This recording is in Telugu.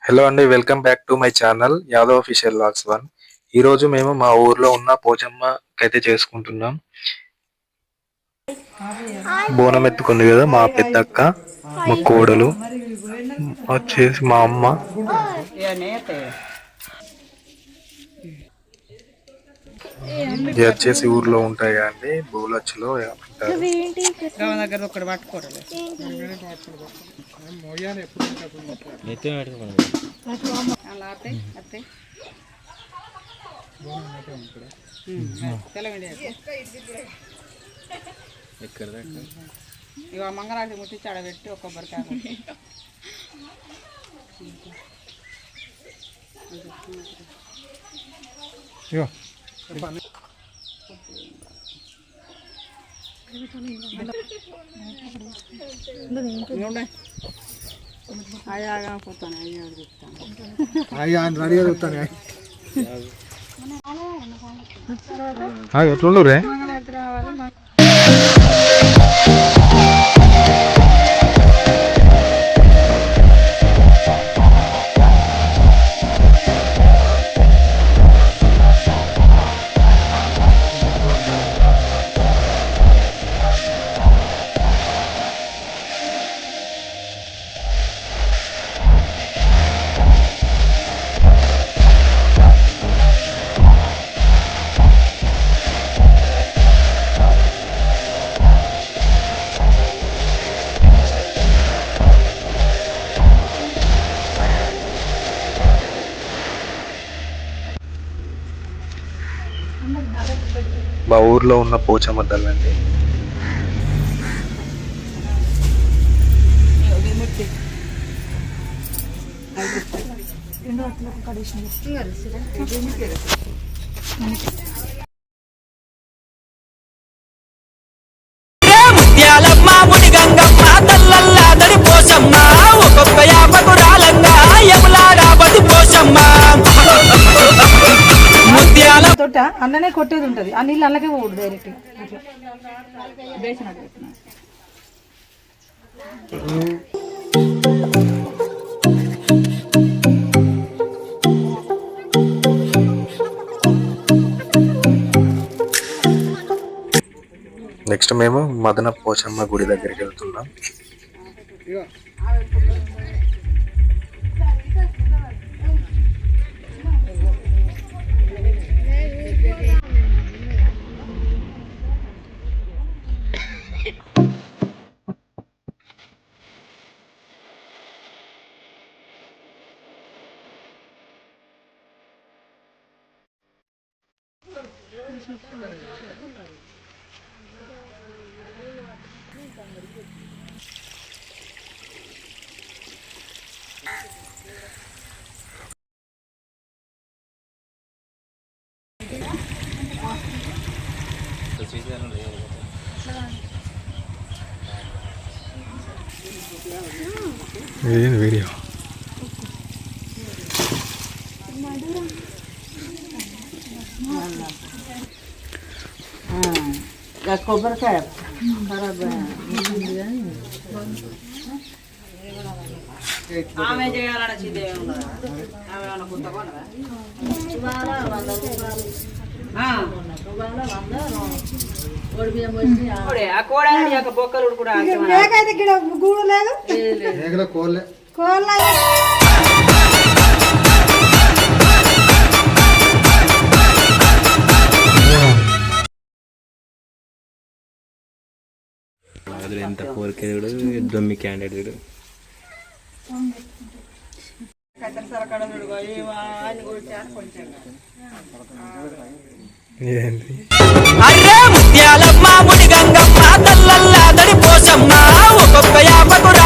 హలో అండి, welcome back to my channel Yadav official vlogs 1. ఈ రోజు మేము మా ఊర్లో ఉన్న పోచమ్మకైతే చేసుకుంటున్నాం. బోనం ఎత్తుకుంది కదా మా పెద్దక్క, మా కోడలు వచ్చేసి మా అమ్మ. ఇది వచ్చేసి ఊర్లో ఉంటాయి కదండి, బోలచ్చులో ఇక మంగళారతి ముట్టి చెడబెట్టి ఒక కొబ్బరికాయ అయ్యాగా పోతాను ఎట్లుండు రే. మా ఊర్లో ఉన్న పోచమ్మ తల్లండి. తోట అన్ననే కొట్టేది ఉంటది, ఆ నీళ్ళు అన్నకే పోదు డైరెక్ట్. నెక్స్ట్ మేము మదన పోచమ్మ గుడి దగ్గరికి వెళ్తున్నాం. వీడియో కొబ్బరికాయ ఆమె చేయాలని బొక్కలు కూడా గూడు లేదు. ఎంత కోరికేడు దొమ్మి క్యాండిడేట్ అర్రే ముత్యాలమ్మ ముడి గంగమ్మ తల్లల్లా దడి పోసమ్మ ఒక్కొక్క యాపకుడ